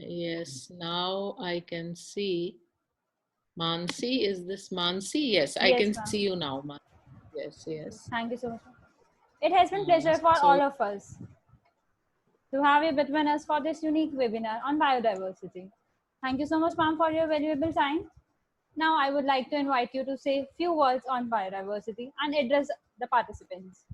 Yes, now I can see. Mansi, is this Mansi? Yes, I Yes, can ma'am. see you now, Mansi. Yes, yes. Thank you so much. It has been pleasure for all So, of us to have you between us for this unique webinar on biodiversity. Thank you so much, ma'am, for your valuable time. Now, I would like to invite you to say few words on biodiversity and address the participants.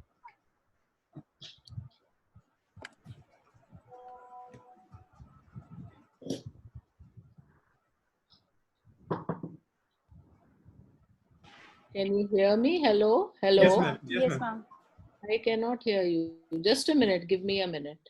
can you hear me? Hello? Yes, Hello? ma'am. Yes, Yes, ma'am. ma'am. I cannot hear you. Just a minute. Give me a minute.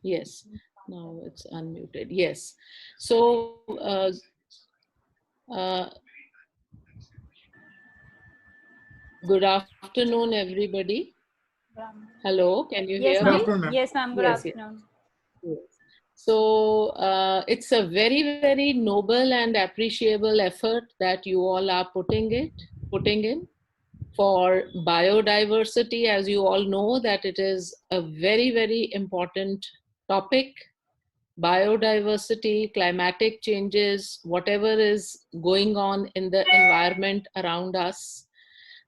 Yes, now it's unmuted. Yes. So, uh, good afternoon, everybody. Hello, can you Yes, hear Good me? ma'am. afternoon, ma'am. Yes, ma'am. Good Yes, yes. afternoon. Yes. So it's a very, very noble and appreciable effort that you all are putting in for biodiversity. As you all know, that it is a very, very important topic. Biodiversity, climatic changes, whatever is going on in the environment around us.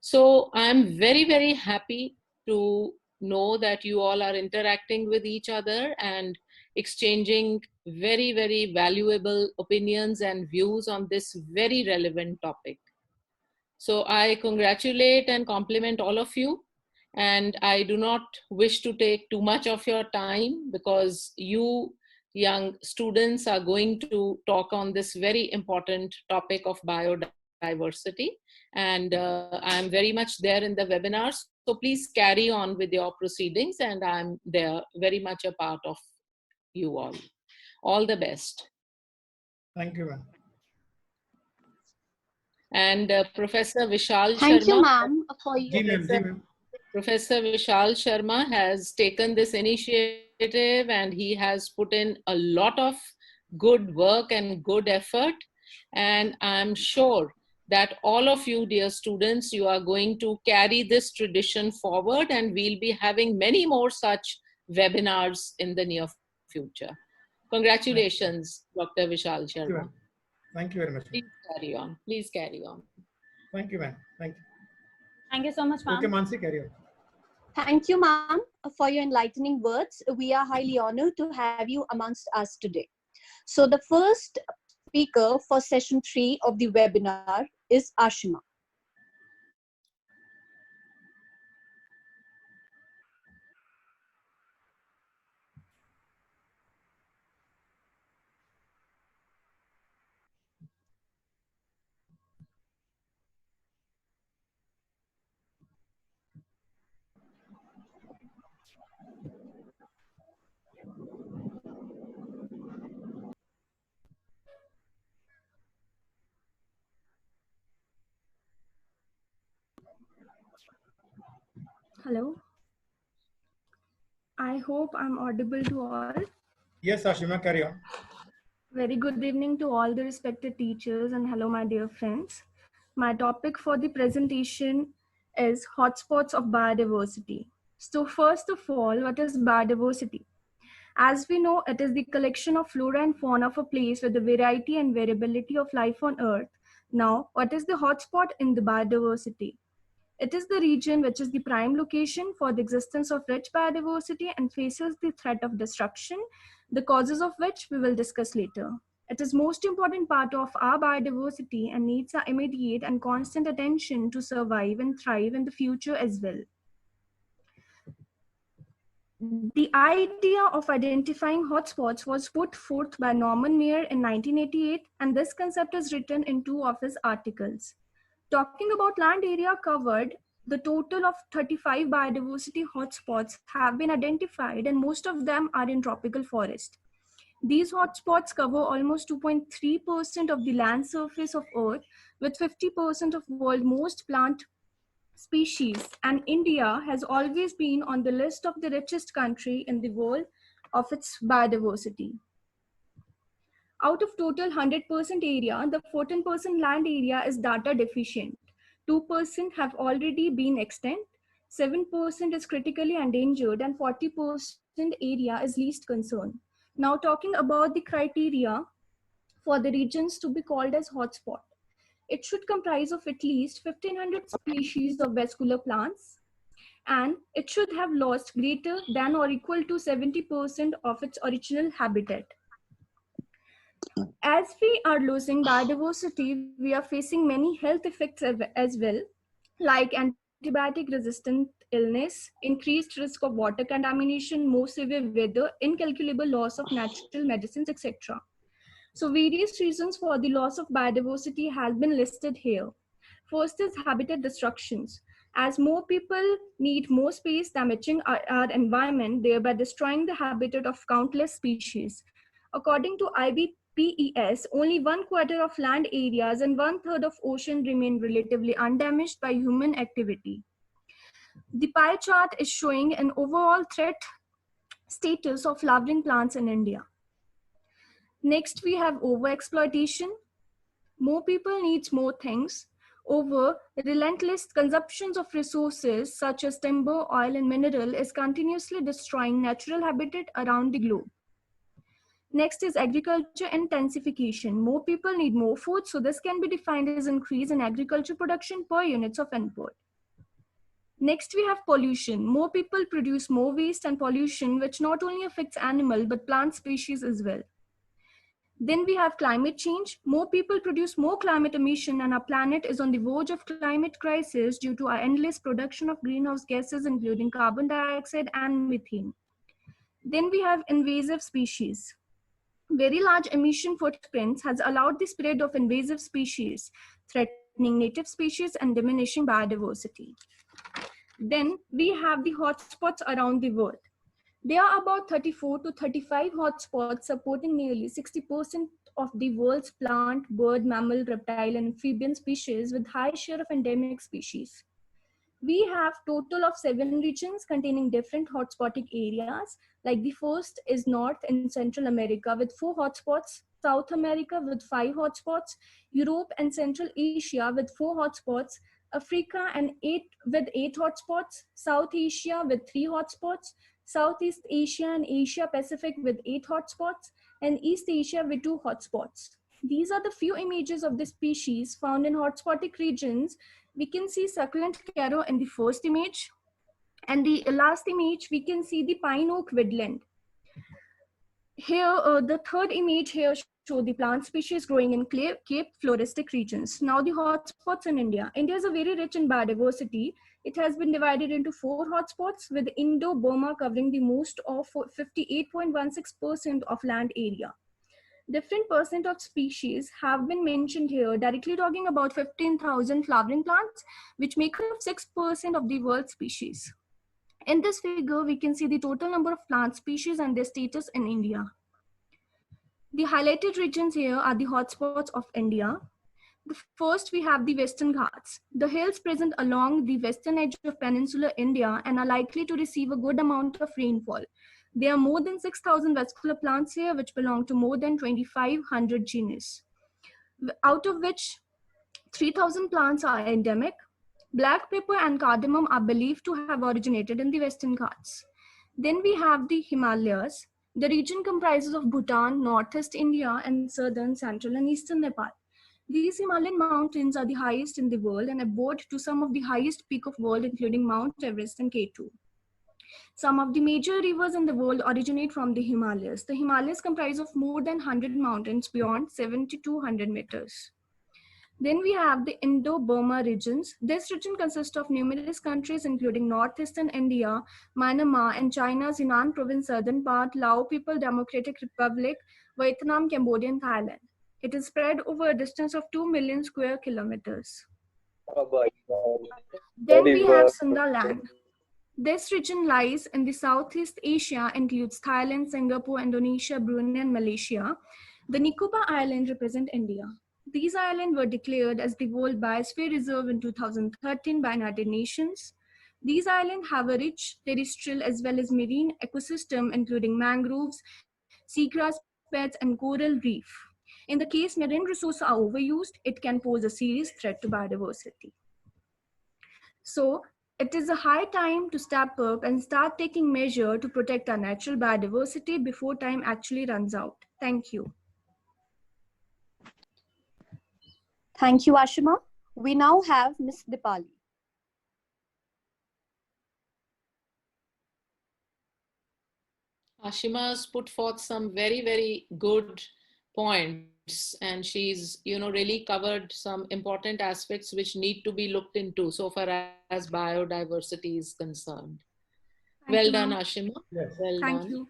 So I'm very, very happy to know that you all are interacting with each other and exchanging very, very valuable opinions and views on this very relevant topic. So I congratulate and compliment all of you. And I do not wish to take too much of your time because you young students are going to talk on this very important topic of biodiversity. And I'm very much there in the webinars. So please carry on with your proceedings, and I'm there very much a part of you all. All the best. Thank you, ma'am. And Professor Vishal Thank you, Sharma, ma'am, for Ji, your ma'am. Ji, ma'am. Professor Vishal Sharma has taken this initiative and he has put in a lot of good work and good effort. And I'm sure that all of you, dear students, you are going to carry this tradition forward, and we'll be having many more such webinars in the near future. Congratulations, Dr. Vishal Thank you, Sharma. ma'am. Thank you very much, ma'am. Please carry on. Please carry on. Thank you, ma'am. Thank you. Thank you so much, Okay, ma'am. Mansi, carry on. Thank you, ma'am, for your enlightening words. We are highly honored to have you amongst us today. So the first speaker for session 3 of the webinar is Ashima. Hello. I hope I'm audible to all. Yes, Ashima, carry on. Very good evening to all the respected teachers, and hello, my dear friends. My topic for the presentation is hotspots of biodiversity. So first of all, what is biodiversity? As we know, it is the collection of flora and fauna of a place with the variety and variability of life on Earth. Now, what is the hotspot in the biodiversity? It is the region which is the prime location for the existence of rich biodiversity and faces the threat of destruction, the causes of which we will discuss later. It is most important part of our biodiversity and needs our immediate and constant attention to survive and thrive in the future as well. The idea of identifying hotspots was put forth by Norman Maier in 1988, and this concept is written in 2 of his articles. Talking about land area covered, The total of 35 biodiversity hotspots have been identified, and most of them are in tropical forest. These hotspots cover almost 2.3% of the land surface of Earth, with 50% of world's most plant species, and India has always been on the list of the richest country in the world of its biodiversity. Out of total 100% area, the 14% land area is data deficient. 2% have already been extinct, 7% is critically endangered, and 40% area is least concern. Now talking about the criteria for the regions to be called as hotspot. It should comprise of at least 1500 species of vascular plants, and it should have lost greater than or equal to 70% of its original habitat. As we are losing biodiversity, we are facing many health effects as well, like antibiotic resistant illness, increased risk of water contamination, more severe weather, incalculable loss of natural medicines, etc. So various reasons for the loss of biodiversity has been listed here. First is habitat destructions. As more people need more space, damaging our environment, thereby destroying the habitat of countless species. According to IBPES, only 1/4 of land areas and 1/3 of ocean remain relatively undamaged by human activity. The pie chart is showing an overall threat status of flowering plants in India. Next, we have overexploitation. More people needs more things. Over relentless consumptions of resources such as timber, oil, and mineral is continuously destroying natural habitat around the globe. Next is agriculture intensification. More people need more food, so this can be defined as increase in agriculture production per units of input. Next, we have pollution. More people produce more waste and pollution, which not only affects animal but plant species as well. Then we have climate change. More people produce more climate emission, and our planet is on the verge of climate crisis due to our endless production of greenhouse gases, including carbon dioxide and methane. Then we have invasive species. Very large emission footprints has allowed the spread of invasive species, threatening native species and diminishing biodiversity. Then we have the hotspots around the world. There are about 34 to 35 hotspots supporting nearly 60% of the world's plant, bird, mammal, reptile, and amphibian species with high share of endemic species. We have total of 7 regions containing different hotspotic areas. Like the first is North and Central America with 4 hotspots, South America with 5 hotspots, Europe and Central Asia with 4 hotspots, Africa and 8 hotspots, South Asia with 3 hotspots, Southeast Asia and Asia Pacific with 8 hotspots, and East Asia with 2 hotspots. These are the few images of the species found in hotspotic regions. We can see succulent carrow in the first image, and the last image we can see the pine oak woodland. Here, the third image here show the plant species growing in Cape floristic regions. Now the hotspots in India. India is a very rich in biodiversity. It has been divided into 4 hotspots, with Indo-Burma covering the most of 58.16% of land area. Different percent of species have been mentioned here, directly talking about 15,000 flowering plants, which make up 6% of the world species. In this figure, we can see the total number of plant species and their status in India. The highlighted regions here are the hotspots of India. The first, we have the Western Ghats. The hills present along the western edge of peninsular India and are likely to receive a good amount of rainfall. There are more than 6,000 vascular plants here, which belong to more than 2,500 genus, out of which 3,000 plants are endemic. Black pepper and cardamom are believed to have originated in the Western Ghats. Then we have the Himalayas. The region comprises of Bhutan, northeast India, and southern, central, and eastern Nepal. These Himalayan mountains are the highest in the world and abode to some of the highest peak of world, including Mount Everest and K2. Some of the major rivers in the world originate from the Himalayas. The Himalayas comprise of more than 100 mountains beyond 7,200 meters. Then we have the Indo-Burma regions. This region consists of numerous countries, including northeastern India, Myanmar, and China's Yunnan province, southern part, Lao People Democratic Republic, Vietnam, Cambodia, and Thailand. It is spread over a distance of 2 million square kilometers. Then we have Sundaland. This region lies in the Southeast Asia, includes Thailand, Singapore, Indonesia, Brunei, and Malaysia. The Nicobar Islands represent India. These islands were declared as the World Biosphere Reserve in 2013 by United Nations. These islands have a rich terrestrial as well as marine ecosystem, including mangroves, seagrass beds, and coral reef. In the case marine resources are overused, it can pose a serious threat to biodiversity. So, it is a high time to step up and start taking measures to protect our natural biodiversity before time actually runs out. Thank you. Thank you, Ashima. We now have Ms. Dipali. Ashima's put forth some very, very good points, and she's, really covered some important aspects which need to be looked into so far as biodiversity is concerned. Thank you, Well done, ma'am. Ashima. Yes. Well Thank done. you.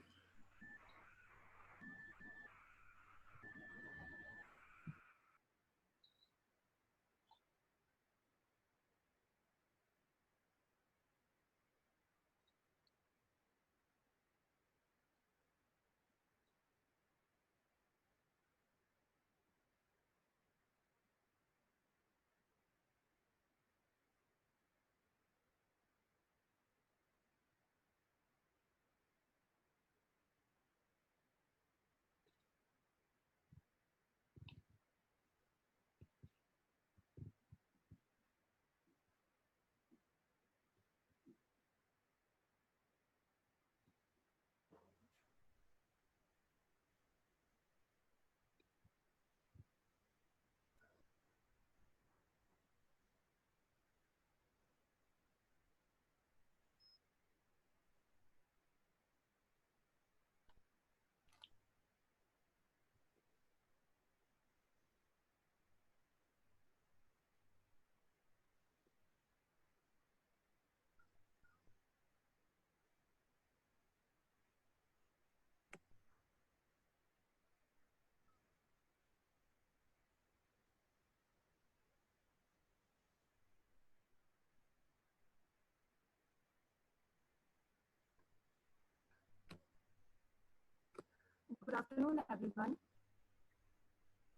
Good afternoon, everyone.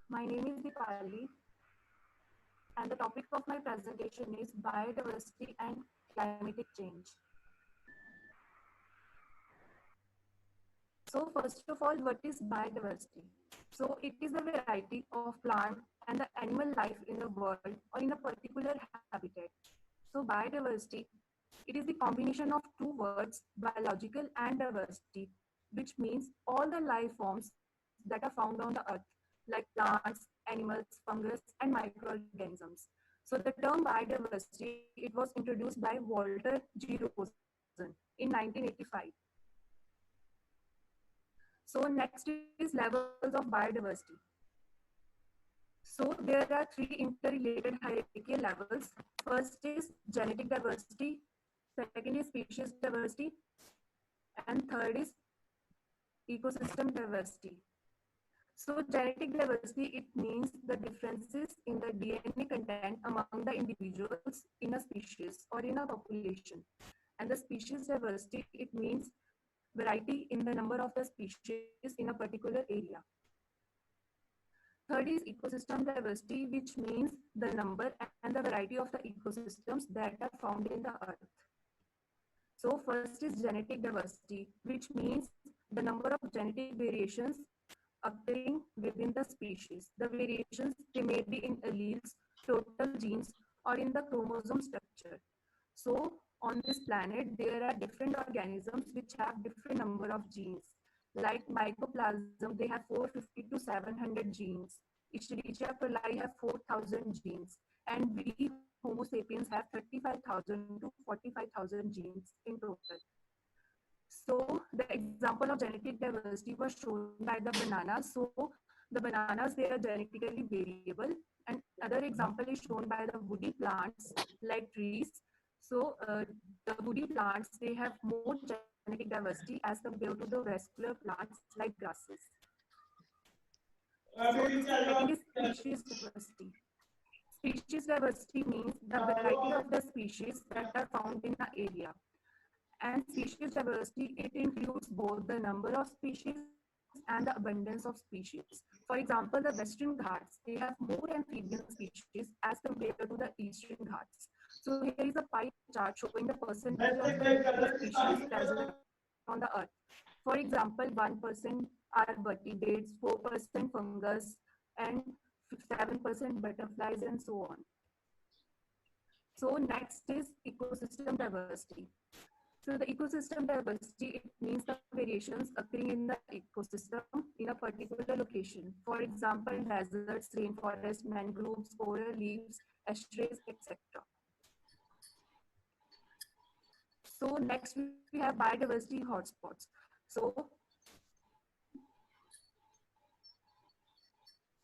My name is Dipali, and the topic of my presentation is biodiversity and climatic change. So first of all, what is biodiversity? So it is the variety of plant and the animal life in the world or in a particular habitat. So biodiversity, it is the combination of two words, biological and diversity, which means all the life forms that are found on the earth, like plants, animals, fungus, and microorganisms. So the term biodiversity, it was introduced by Walter G. Rosen in 1985. So next is levels of biodiversity. So there are three interrelated hierarchical levels. First is genetic diversity, second is species diversity, and third is ecosystem diversity. So genetic diversity, it means the differences in the DNA content among the individuals in a species or in a population. And the species diversity, it means variety in the number of the species in a particular area. Third is ecosystem diversity, which means the number and the variety of the ecosystems that are found in the earth. So first is genetic diversity, which means the number of genetic variations occurring within the species. The variations, they may be in alleles, total genes, or in the chromosome structure. So on this planet, there are different organisms which have different number of genes. Like mycoplasm, they have 450 to 700 genes. Escherichia coli have 4,000 genes. And we, Homo sapiens, have 35,000 to 45,000 genes in total. So the example of genetic diversity was shown by the bananas. So the bananas, they are genetically variable. And other example is shown by the woody plants like trees. So the woody plants, they have more genetic diversity as compared to the vascular plants like grasses. So the second is species diversity. Species diversity means the variety of the species that are found in the area. And species diversity, it includes both the number of species and the abundance of species. For example, the Western Ghats, they have more amphibian species as compared to the Eastern Ghats. So here is a pie chart showing the percentage of the species present on the earth. For example, 1% are vertebrates, 4% fungus, and 7% butterflies, and so on. So next is ecosystem diversity. So the ecosystem diversity, it means the variations occurring in the ecosystem in a particular location. For example, deserts, rainforests, mangroves, coral reefs, estuaries, etc. So next we have biodiversity hotspots. So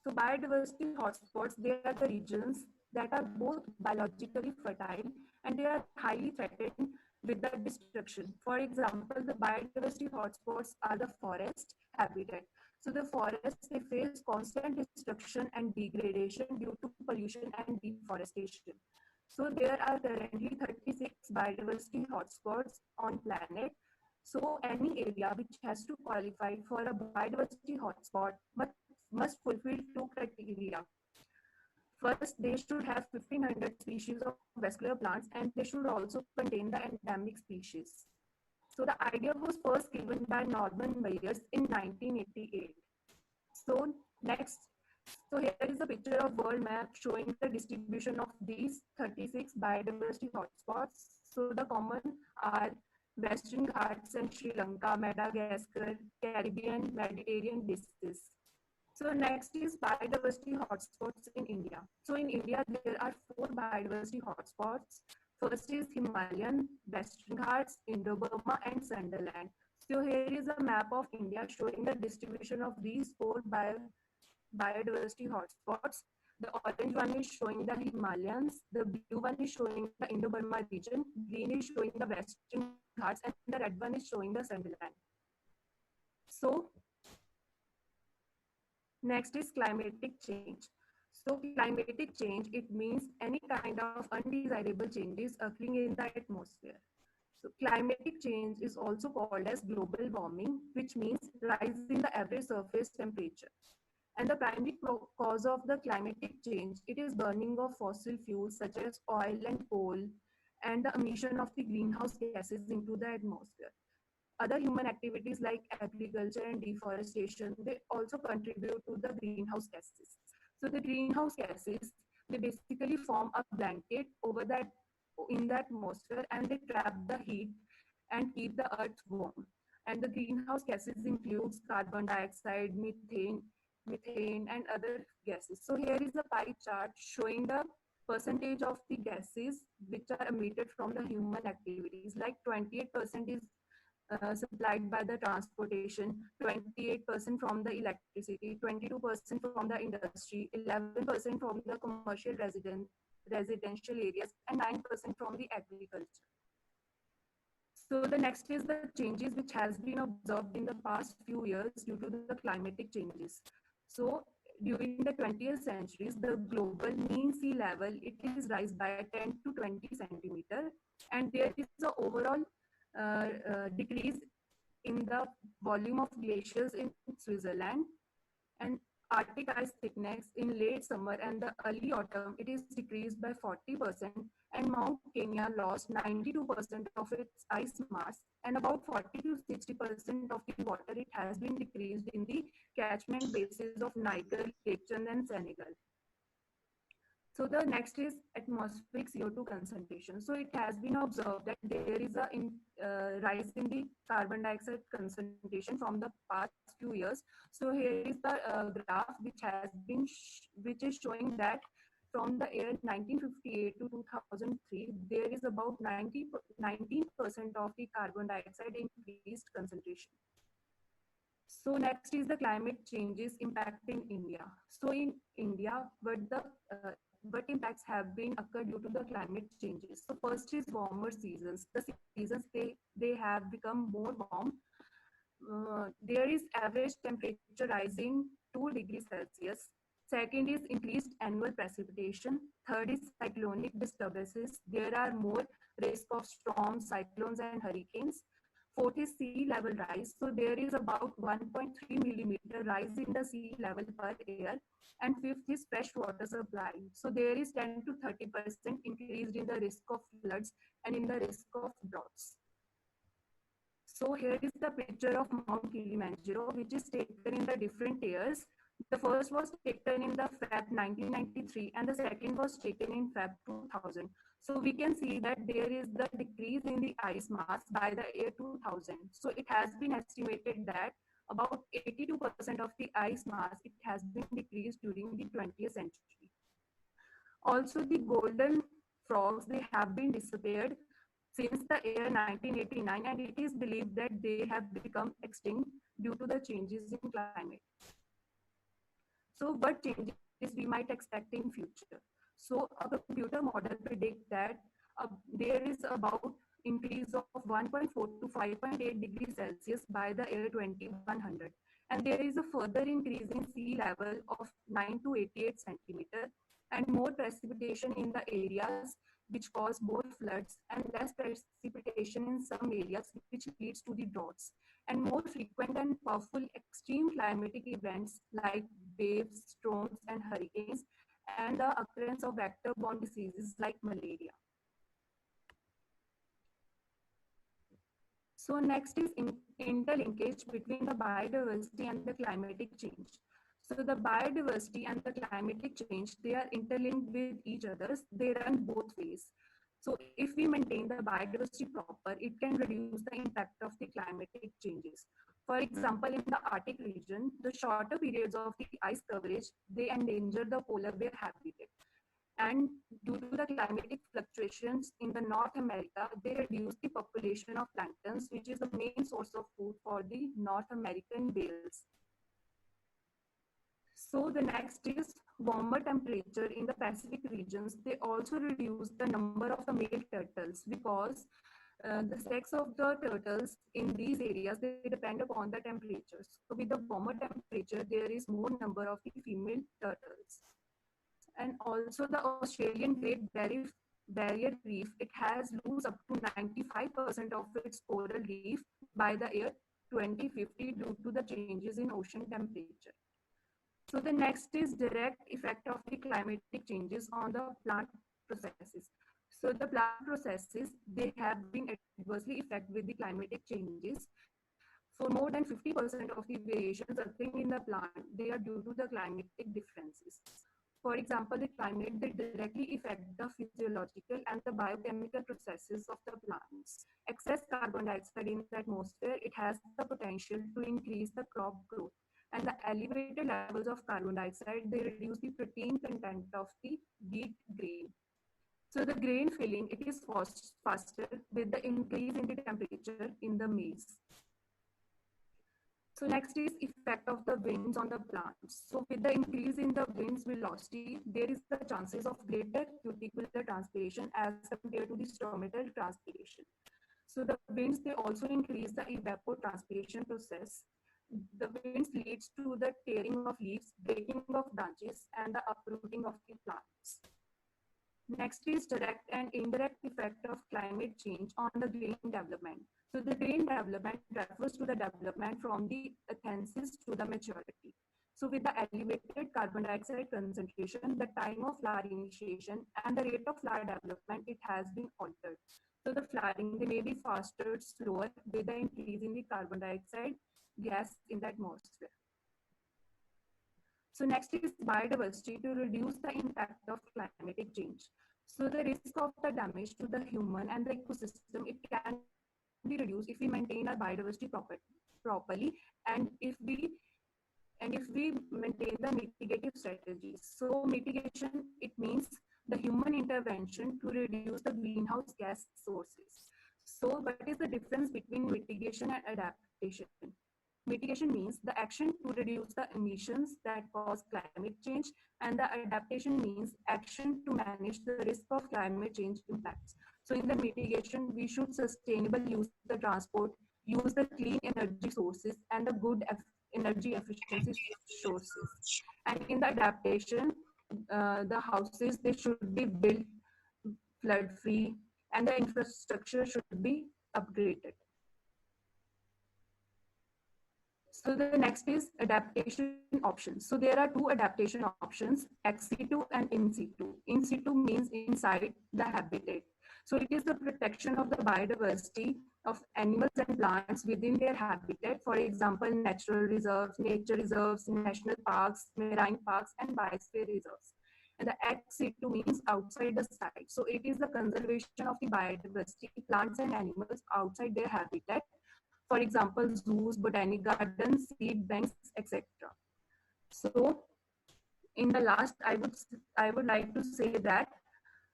biodiversity hotspots, they are the regions that are both biologically fertile and they are highly threatened with the destruction. For example, the biodiversity hotspots are the forest habitat. So the forests, they face constant destruction and degradation due to pollution and deforestation. So there are currently 36 biodiversity hotspots on planet. So any area which has to qualify for a biodiversity hotspot must fulfill two criteria. First, they should have 1500 species of vascular plants and they should also contain the endemic species. So the idea was first given by Norman Myers in 1988. So next, so here is a picture of world map showing the distribution of these 36 biodiversity hotspots. So the common are Western Ghats and Sri Lanka, Madagascar, Caribbean, Mediterranean diseases. So next is biodiversity hotspots in India. So in India, there are 4 biodiversity hotspots. First is Himalayan, Western Ghats, Indo-Burma, and Sunderland. So here is a map of India showing the distribution of these 4 biodiversity hotspots. The orange one is showing the Himalayas, the blue one is showing the Indo-Burma region, green is showing the Western Ghats, and the red one is showing the Sunderland. So next is climatic change. So climatic change, it means any kind of undesirable changes occurring in the atmosphere. So climatic change is also called as global warming, which means rise in the average surface temperature. And the primary cause of the climatic change, it is burning of fossil fuels such as oil and coal and the emission of the greenhouse gases into the atmosphere. Other human activities like agriculture and deforestation, they also contribute to the greenhouse gases. So the greenhouse gases, they basically form a blanket over that in the atmosphere and they trap the heat and keep the earth warm. And the greenhouse gases includes carbon dioxide, methane and other gases. So here is a pie chart showing the percentage of the gases which are emitted from the human activities. Like 28% is supplied by the transportation, 28% from the electricity, 22% from the industry, 11% from the commercial residential areas, and 9% from the agriculture. So the next is the changes which has been observed in the past few years due to the climatic changes. So during the 20th centuries, the global mean sea level, it is rise by 10 to 20 centimeter, and there is an overall decrease in the volume of glaciers in Switzerland, and Arctic ice thickness in late summer and the early autumn, it is decreased by 40%, and Mount Kenya lost 92% of its ice mass, and about 40 to 60% of the water, it has been decreased in the catchment bases of Niger, Lake Chad, and Senegal. So the next is atmospheric CO2 concentration. So it has been observed that there is a rise in the carbon dioxide concentration from the past few years. So here is the graph which is showing that from the year 1958 to 2003, there is about 19% of the carbon dioxide increased concentration. So next is the climate changes impacting India. So in India, what impacts have been occurred due to the climate changes. So first is warmer seasons. The seasons, they have become more warm. There is average temperature rising 2 degrees Celsius. Second is increased annual precipitation. Third is cyclonic disturbances. There are more risk of storms, cyclones, and hurricanes. Fourth is sea level rise. So there is about 1.3 millimeter rise in the sea level per year. And fifth is fresh water supply. So there is 10 to 30% increased in the risk of floods and in the risk of droughts. So here is the picture of Mount Kilimanjaro, which is taken in the different years. The first was taken in the Feb 1993 and the second was taken in Feb 2000. So we can see that there is the decrease in the ice mass by the year 2000. So it has been estimated that about 82% of the ice mass, it has been decreased during the 20th century. Also the golden frogs, they have been disappeared since the year 1989, and it is believed that they have become extinct due to the changes in climate. So what changes we might expect in future? So a computer model predicts that there is about increase of 1.4 to 5.8 degrees Celsius by the year 2100. And there is a further increase in sea level of 9 to 88 centimeter and more precipitation in the areas which cause more floods and less precipitation in some areas which leads to the droughts, and more frequent and powerful extreme climatic events like waves, storms, and hurricanes, and the occurrence of vector-borne diseases like malaria. So next is interlinkage between the biodiversity and the climatic change. So the biodiversity and the climatic change, they are interlinked with each other. They run both ways. So if we maintain the biodiversity proper, it can reduce the impact of the climatic changes. For example, in the Arctic region, the shorter periods of the ice coverage, they endanger the polar bear habitat. And due to the climatic fluctuations in the North America, they reduce the population of planktons, which is the main source of food for the North American whales. So the next is warmer temperature in the Pacific regions. They also reduce the number of the male turtles because the sex of the turtles in these areas, they depend upon the temperatures. So with the warmer temperature, there is more number of the female turtles. And also the Australian Great Barrier Reef, it has lost up to 95% of its coral reef by the year 2050 due to the changes in ocean temperature. So the next is direct effect of the climatic changes on the plant processes. So the plant processes, they have been adversely affected with the climatic changes. So more than 50% of the variations occurring in the plant, they are due to the climatic differences. For example, the climate, they directly affect the physiological and the biochemical processes of the plants. Excess carbon dioxide in the atmosphere, it has the potential to increase the crop growth. And the elevated levels of carbon dioxide, they reduce the protein content of the wheat grain. So the grain filling, it is faster with the increase in the temperature in the maize. So next is effect of the winds on the plants. So with the increase in the wind's velocity, there is the chances of greater cuticular transpiration as compared to the stomatal transpiration. So the winds, they also increase the evapotranspiration process. The winds leads to the tearing of leaves, breaking of branches, and the uprooting of the plants. Next is direct and indirect effect of climate change on the grain development. So the grain development refers to the development from the ascens to the maturity. So with the elevated carbon dioxide concentration, the time of flower initiation and the rate of flower development, it has been altered. So the flowering, they may be faster, slower with the increase in the carbon dioxide gas in the atmosphere. So next is biodiversity to reduce the impact of climatic change. So the risk of the damage to the human and the ecosystem, it can be reduced if we maintain our biodiversity properly and if we maintain the mitigative strategies. So mitigation, it means the human intervention to reduce the greenhouse gas sources. So what is the difference between mitigation and adaptation? Mitigation means the action to reduce the emissions that cause climate change, and the adaptation means action to manage the risk of climate change impacts. So in the mitigation, we should sustainably use the transport, use the clean energy sources and the good energy efficiency sources. And in the adaptation, the houses, they should be built flood free, and the infrastructure should be upgraded. So the next is adaptation options. So there are two adaptation options, ex situ and in situ. In situ means inside the habitat. So it is the protection of the biodiversity of animals and plants within their habitat. For example, natural reserves, nature reserves, national parks, marine parks, and biosphere reserves. And the ex situ means outside the site. So it is the conservation of the biodiversity, plants and animals outside their habitat. For example, zoos, botanic gardens, seed banks, etc. So in the last, I would like to say that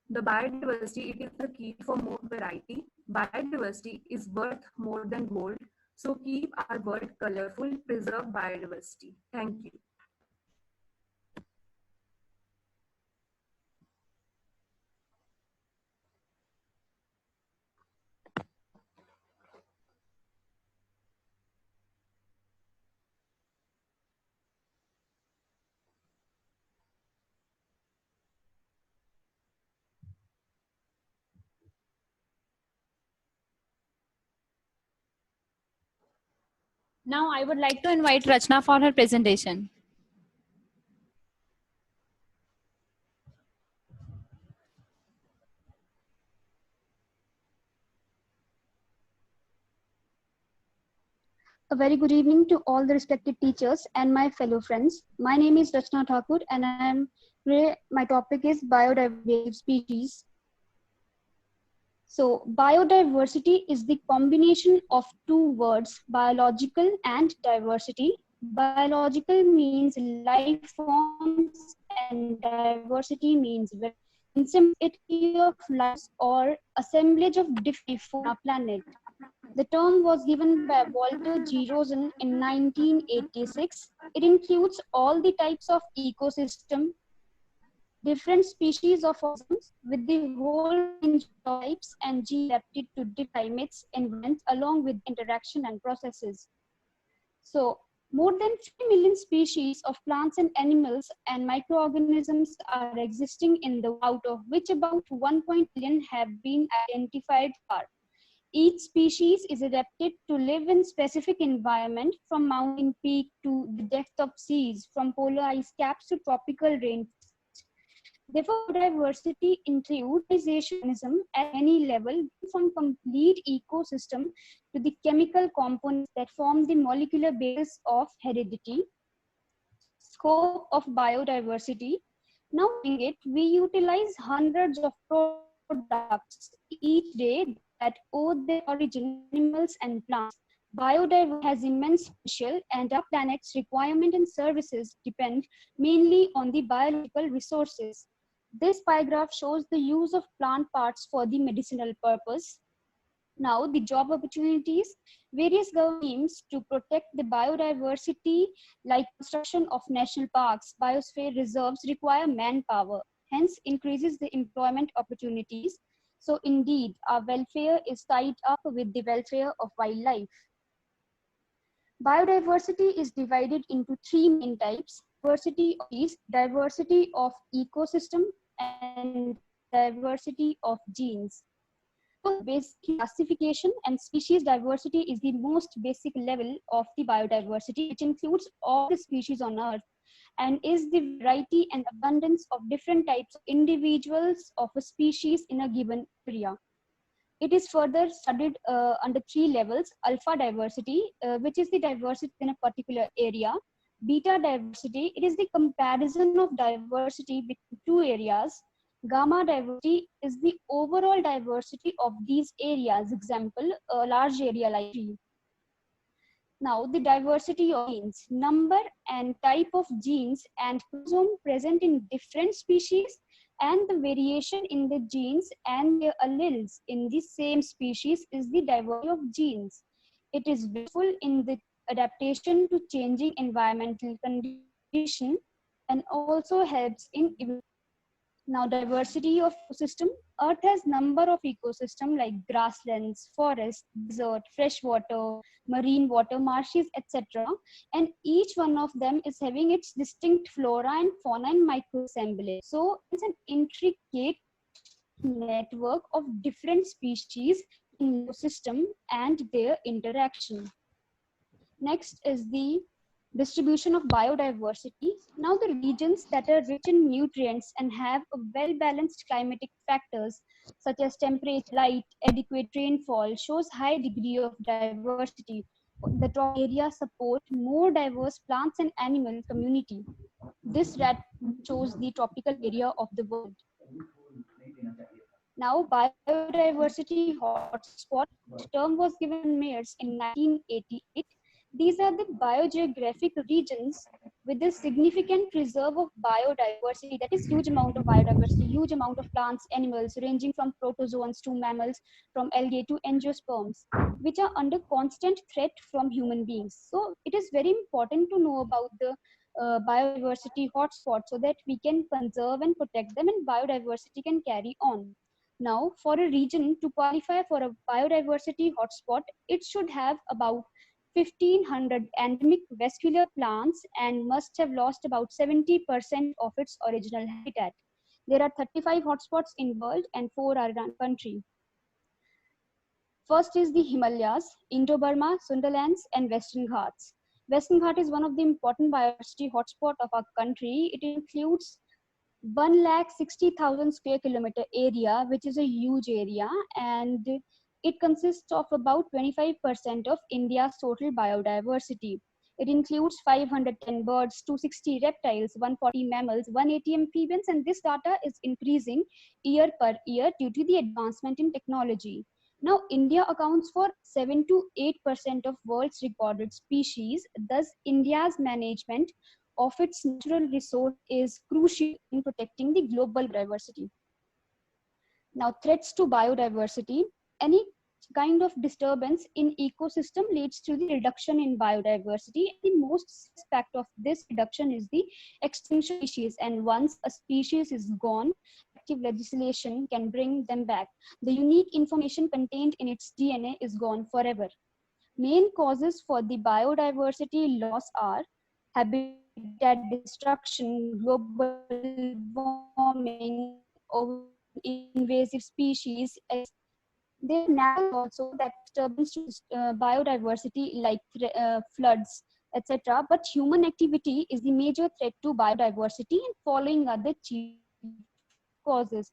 the biodiversity, it is the key for more variety. Biodiversity is worth more than gold. So keep our world colorful, preserve biodiversity. Thank you. Now I would like to invite Rachna for her presentation. A very good evening to all the respected teachers and my fellow friends. My name is Rachna Thakur and my topic is biodiversity species. So biodiversity is the combination of two words, biological and diversity. Biological means life forms and diversity means infinity of lives or assemblage of different on our planet. The term was given by Walter G. Rosen in 1986. It includes all the types of ecosystem, different species of organisms with the whole range of types and genes adapted to different climates, environments, along with interaction and processes. So, more than 3 million species of plants and animals and microorganisms are existing in the world, out of which about 1 billion have been identified far. Each species is adapted to live in specific environment, from mountain peak to the depth of seas, from polar ice caps to tropical rainforests. Therefore, biodiversity includes organism at any level, from complete ecosystem to the chemical components that form the molecular basis of heredity. Scope of biodiversity. Now, we utilize hundreds of products each day that owe their origin to animals and plants. Biodiversity has immense potential, and our planet's requirement and services depend mainly on the biological resources. This pie graph shows the use of plant parts for the medicinal purpose. Now, the job opportunities. Various governments to protect the biodiversity, like construction of national parks, biosphere reserves, require manpower, hence increases the employment opportunities. So indeed, our welfare is tied up with the welfare of wildlife. Biodiversity is divided into three main types: diversity of ecosystem, and diversity of genes. So basic classification and species diversity is the most basic level of the biodiversity, which includes all the species on Earth and is the variety and abundance of different types of individuals of a species in a given area. It is further studied under three levels: alpha diversity, which is the diversity in a particular area; beta diversity, it is the comparison of diversity between two areas; gamma diversity is the overall diversity of these areas, example, a large area like tree. Now, the diversity of genes, number and type of genes and chromosome present in different species, and the variation in the genes and their alleles in the same species is the diversity of genes. It is useful in the adaptation to changing environmental conditions and also helps in evolution. Now, diversity of ecosystem. Earth has number of ecosystem like grasslands, forest, desert, fresh water, marine water, marshes, etc. And each one of them is having its distinct flora and fauna and microassemblage. So it's an intricate network of different species in ecosystem and their interaction. Next is the distribution of biodiversity. Now the regions that are rich in nutrients and have a well-balanced climatic factors such as temperature, light, adequate rainfall shows high degree of diversity. The top area support more diverse plants and animal community. This rat shows the tropical area of the world. Now, biodiversity hotspot term was given Mayors in 1988. These are the biogeographic regions with a significant reserve of biodiversity, that is huge amount of biodiversity, huge amount of plants, animals ranging from protozoans to mammals, from algae to angiosperms, which are under constant threat from human beings. So it is very important to know about the biodiversity hotspots so that we can conserve and protect them and biodiversity can carry on. Now, for a region to qualify for a biodiversity hotspot, it should have about 1,500 endemic vascular plants and must have lost about 70% of its original habitat. There are 35 hotspots in world and 4 are in country. First is the Himalayas, Indo-Burma, Sundalands, and Western Ghats. Western Ghat is one of the important biodiversity hotspot of our country. It includes 160,000 square kilometer area, which is a huge area, and it consists of about 25% of India's total biodiversity. It includes 510 birds, 260 reptiles, 140 mammals, 180 amphibians, and this data is increasing year per year due to the advancement in technology. Now, India accounts for 7 to 8% of world's recorded species. Thus, India's management of its natural resource is crucial in protecting the global diversity. Now, threats to biodiversity. Any kind of disturbance in ecosystem leads to the reduction in biodiversity. The most aspect of this reduction is the extinction of species, and once a species is gone, active legislation can bring them back. The unique information contained in its DNA is gone forever. Main causes for the biodiversity loss are habitat destruction, global warming, invasive species. There now also that disturbance to biodiversity like floods, etc. But human activity is the major threat to biodiversity, and following are the chief causes.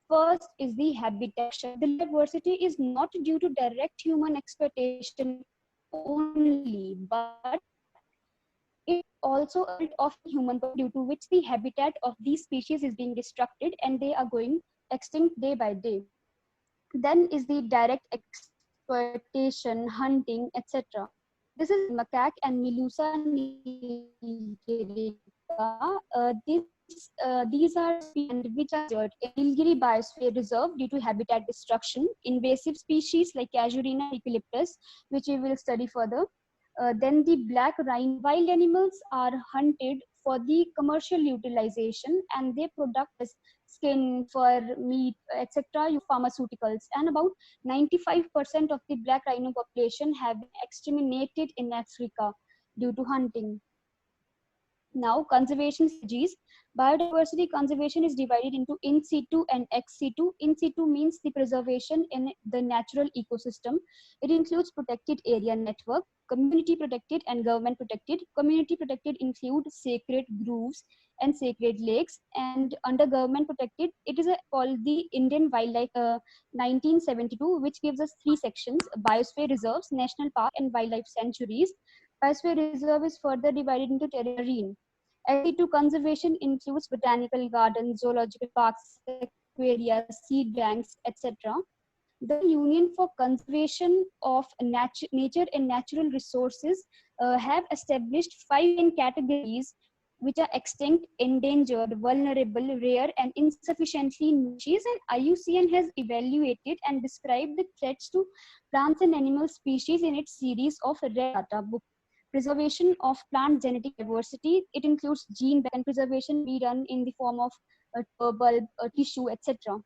First is the habitat. The diversity is not due to direct human exploitation only, but it also a result of human due to which the habitat of these species is being destructed and they are going extinct day by day. Then is the direct exploitation, hunting, etc. This is macaque and Melusa nilgirica. These are species which are in Nilgiri Biosphere Reserve due to habitat destruction. Invasive species like Casuarina eucalyptus, which we will study further. Then the black rhino. Wild animals are hunted for the commercial utilization and they produce skin, fur, meat, etc. pharmaceuticals, and about 95% of the black rhino population have been exterminated in Africa due to hunting. Now, conservation strategies. Biodiversity conservation is divided into in situ and ex situ. In situ means the preservation in the natural ecosystem. It includes protected area network, community protected and government protected. Community protected include sacred groves and sacred lakes, and under government protected, it is called the Indian Wildlife 1972, which gives us 3 sections: biosphere reserves, national park, and wildlife sanctuaries. Biosphere reserve is further divided into terrene. Ex-situ conservation includes botanical gardens, zoological parks, aquaria, seed banks, etc. The Union for Conservation of Nature and Natural Resources have established 5 main categories, which are extinct, endangered, vulnerable, rare, and insufficiently species. And IUCN has evaluated and described the threats to plants and animal species in its series of rare data book. Preservation of plant genetic diversity. It includes gene bank, and preservation be done in the form of bulb, tissue, etc.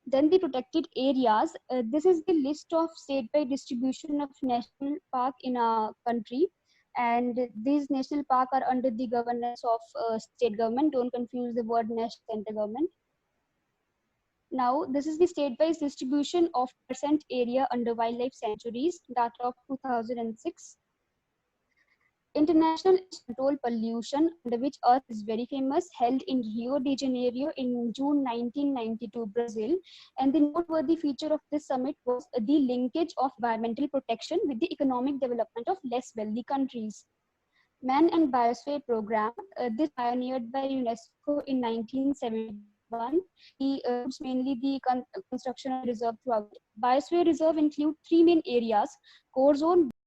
Then the protected areas. This is the list of state-wide distribution of national park in a country, and these national park are under the governance of state government. Don't confuse the word national center government. Now, this is the state-wise distribution of percent area under wildlife sanctuaries, data of 2006. International Control Pollution, under which Earth is very famous, held in Rio de Janeiro in June 1992, Brazil. And the noteworthy feature of this summit was the linkage of environmental protection with the economic development of less wealthy countries. Man and Biosphere Program, this pioneered by UNESCO in 1971. It's mainly the construction of reserve throughout. Biosphere Reserve include three main areas: core zone,